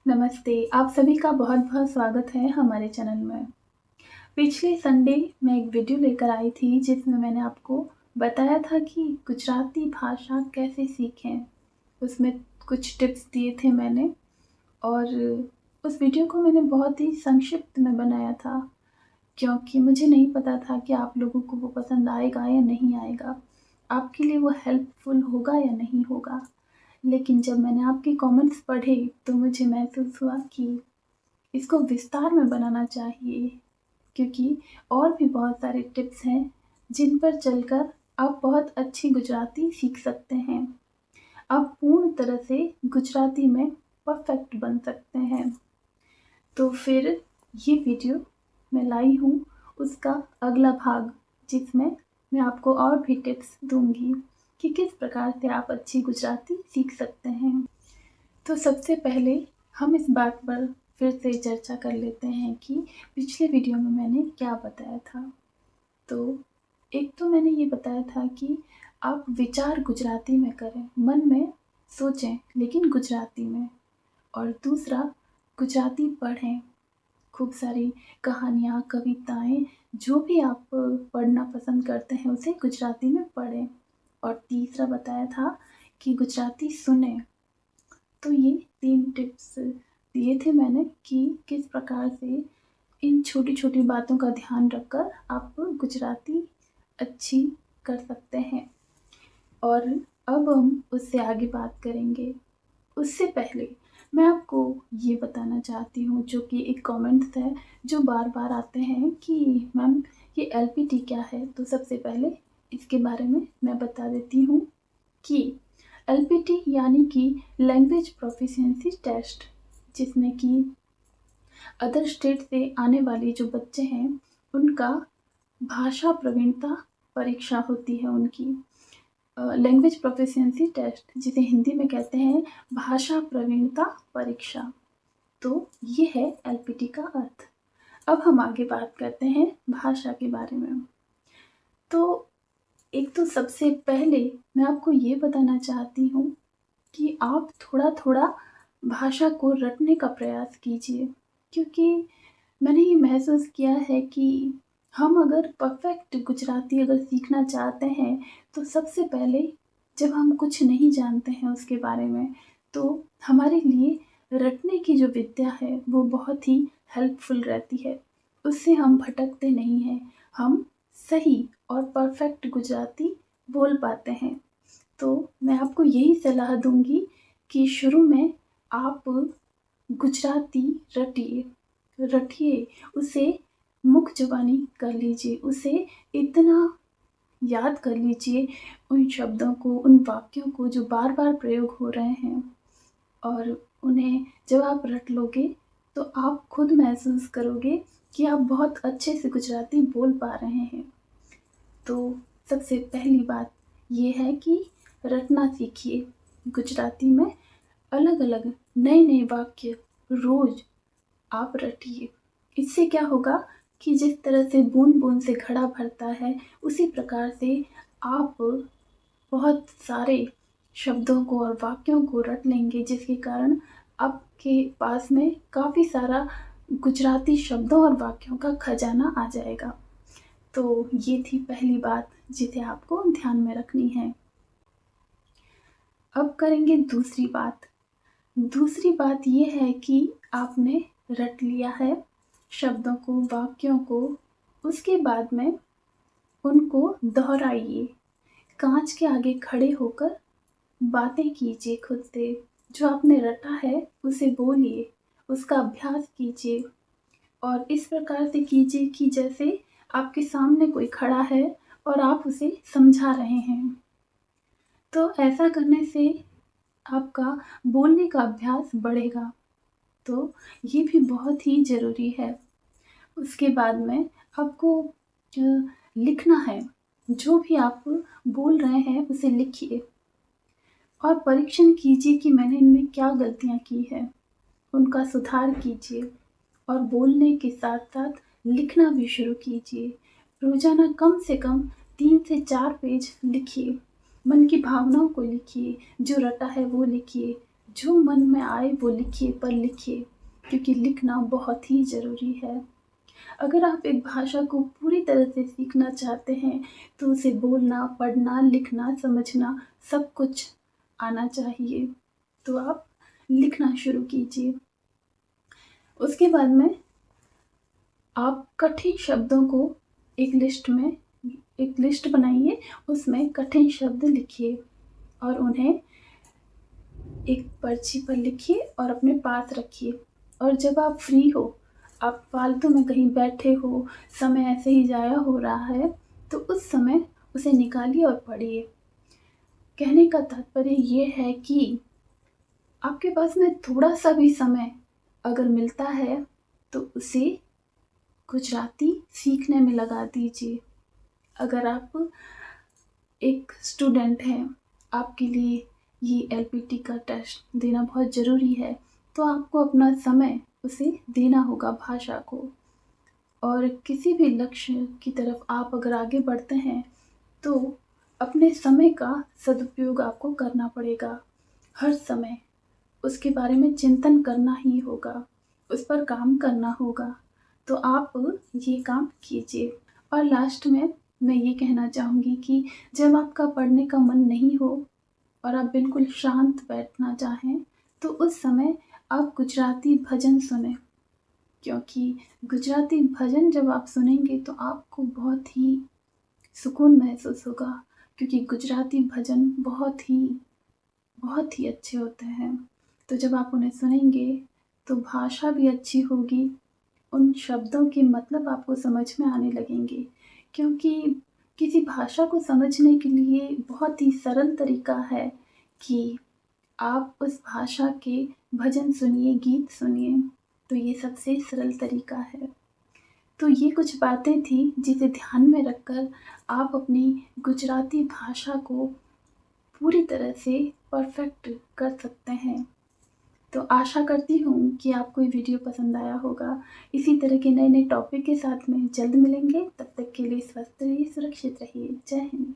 नमस्ते, आप सभी का बहुत-बहुत स्वागत है हमारे चैनल में। पिछले संडे मैं एक वीडियो लेकर आई थी जिसमें मैंने आपको बताया था कि गुजराती भाषा कैसे सीखें। उसमें कुछ टिप्स दिए थे मैंने और उस वीडियो को मैंने बहुत ही संक्षिप्त में बनाया था क्योंकि मुझे नहीं पता था कि आप लोगों को वो पसंद आएगा या नहीं आएगा। आपके लिए वो हेल्पफुल होगा या नहीं होगा। लेकिन जब मैंने आपके कमेंट्स पढ़े तो मुझे महसूस हुआ कि इसको विस्तार में बनाना चाहिए क्योंकि और भी बहुत सारे टिप्स हैं जिन पर चलकर आप बहुत अच्छी गुजराती सीख सकते हैं। आप पूर्ण तरह से गुजराती में परफेक्ट बन सकते हैं। तो फिर ये वीडियो मैं लाई हूँ उसका अगला भाग जिसमें मैं आपको और भी टिप्स दूँगी कि किस प्रकार से आप अच्छी गुजराती सीख सकते हैं। तो सबसे पहले हम इस बात पर फिर से चर्चा कर लेते हैं कि पिछले वीडियो में मैंने क्या बताया था। तो एक तो मैंने ये बताया था कि आप विचार गुजराती में करें, मन में सोचें लेकिन गुजराती में। और दूसरा, गुजराती पढ़ें, खूब सारी कहानियाँ, कविताएँ जो भी आप पढ़ना पसंद करते हैं उसे गुजराती में पढ़ें। और तीसरा बताया था कि गुजराती सुनें। तो ये 3 टिप्स दिए थे मैंने कि किस प्रकार से इन छोटी-छोटी बातों का ध्यान रखकर आप गुजराती अच्छी कर सकते हैं। और अब हम उससे आगे बात करेंगे। उससे पहले मैं आपको ये बताना चाहती हूँ जो कि एक कमेंट्स है जो बार-बार आते हैं कि मैम ये एलपीटी क्या है? तो सबसे पहले इसके बारे में मैं बता देती हूँ कि एलपीटी यानी कि लैंग्वेज प्रोफिशिएंसी टेस्ट, जिसमें कि अदर स्टेट से आने वाले जो बच्चे हैं उनका भाषा प्रवीणता परीक्षा होती है उनकी। लैंग्वेज प्रोफिशिएंसी टेस्ट जिसे हिंदी में कहते हैं भाषा प्रवीणता परीक्षा। तो ये है एलपीटी का अर्थ। अब हम आगे बात करते हैं भाषा के बारे में। तो एक तो सबसे पहले मैं आपको ये बताना चाहती हूँ कि आप थोड़ा-थोड़ा भाषा को रटने का प्रयास कीजिए क्योंकि मैंने ये महसूस किया है कि हम अगर परफेक्ट गुजराती अगर सीखना चाहते हैं तो सबसे पहले जब हम कुछ नहीं जानते हैं उसके बारे में तो हमारे लिए रटने की जो विद्या है वो बहुत ही हेल्पफुल रहती है। उससे हम भटकते नहीं हैं, हम सही और परफेक्ट गुजराती बोल पाते हैं। तो मैं आपको यही सलाह दूँगी कि शुरू में आप गुजराती रटिए, उसे मुख ज़ुबानी कर लीजिए, उसे इतना याद कर लीजिए उन शब्दों को, उन वाक्यों को जो बार-बार प्रयोग हो रहे हैं और उन्हें जब आप रट लोगे तो आप खुद महसूस करोगे कि आप बहुत अच्छे से गुजराती बोल पा रहे हैं। तो सबसे पहली बात ये है कि रटना सीखिए। गुजराती में अलग-अलग नए-नए वाक्य रोज़ आप रटिए। इससे क्या होगा कि जिस तरह से बूँद-बूँद से घड़ा भरता है, उसी प्रकार से आप बहुत सारे शब्दों को और वाक्यों को रट लेंगे जिसके कारण आपके पास में काफ़ी सारा गुजराती शब्दों और वाक्यों का खजाना आ जाएगा। तो ये थी पहली बात जिसे आपको ध्यान में रखनी है। अब करेंगे दूसरी बात। दूसरी बात ये है कि आपने रट लिया है शब्दों को, वाक्यों को, उसके बाद में उनको दोहराइए। काँच के आगे खड़े होकर बातें कीजिए खुद से। जो आपने रटा है उसे बोलिए, उसका अभ्यास कीजिए और इस प्रकार से कीजिए कि जैसे आपके सामने कोई खड़ा है और आप उसे समझा रहे हैं। तो ऐसा करने से आपका बोलने का अभ्यास बढ़ेगा। तो ये भी बहुत ही ज़रूरी है। उसके बाद में आपको लिखना है। जो भी आप बोल रहे हैं उसे लिखिए और परीक्षण कीजिए कि मैंने इनमें क्या गलतियाँ की हैं। उनका सुधार कीजिए और बोलने के साथ-साथ लिखना भी शुरू कीजिए। रोज़ाना कम से कम 3 से 4 पेज लिखिए। मन की भावनाओं को लिखिए, जो रटा है वो लिखिए, जो मन में आए वो लिखिए, पर लिखिए, क्योंकि लिखना बहुत ही ज़रूरी है। अगर आप एक भाषा को पूरी तरह से सीखना चाहते हैं तो उसे बोलना, पढ़ना, लिखना, समझना सब कुछ आना चाहिए। तो आप लिखना शुरू कीजिए। उसके बाद में आप कठिन शब्दों को एक लिस्ट बनाइए, उसमें कठिन शब्द लिखिए और उन्हें एक पर्ची पर लिखिए और अपने पास रखिए। और जब आप फ्री हो, आप फालतू में कहीं बैठे हो, समय ऐसे ही ज़ाया हो रहा है, तो उस समय उसे निकालिए और पढ़िए। कहने का तात्पर्य ये है कि आपके पास में थोड़ा सा भी समय अगर मिलता है तो उसे गुजराती सीखने में लगा दीजिए। अगर आप एक स्टूडेंट हैं, आपके लिए ये एलपीटी का टेस्ट देना बहुत ज़रूरी है, तो आपको अपना समय उसे देना होगा भाषा को। और किसी भी लक्ष्य की तरफ आप अगर आगे बढ़ते हैं तो अपने समय का सदुपयोग आपको करना पड़ेगा। हर समय उसके बारे में चिंतन करना ही होगा, उस पर काम करना होगा। तो आप ये काम कीजिए। और लास्ट में मैं ये कहना चाहूँगी कि जब आपका पढ़ने का मन नहीं हो और आप बिल्कुल शांत बैठना चाहें तो उस समय आप गुजराती भजन सुनें, क्योंकि गुजराती भजन जब आप सुनेंगे तो आपको बहुत ही सुकून महसूस होगा, क्योंकि गुजराती भजन बहुत ही अच्छे होते हैं। तो जब आप उन्हें सुनेंगे तो भाषा भी अच्छी होगी, उन शब्दों के मतलब आपको समझ में आने लगेंगे। क्योंकि किसी भाषा को समझने के लिए बहुत ही सरल तरीका है कि आप उस भाषा के भजन सुनिए, गीत सुनिए। तो ये सबसे सरल तरीका है। तो ये कुछ बातें थी जिसे ध्यान में रखकर आप अपनी गुजराती भाषा को पूरी तरह से परफेक्ट कर सकते हैं। तो आशा करती हूँ कि आपको ये वीडियो पसंद आया होगा। इसी तरह के नए नए टॉपिक के साथ में जल्द मिलेंगे। तब तक के लिए स्वस्थ रहिए, सुरक्षित रहिए। जय हिंद।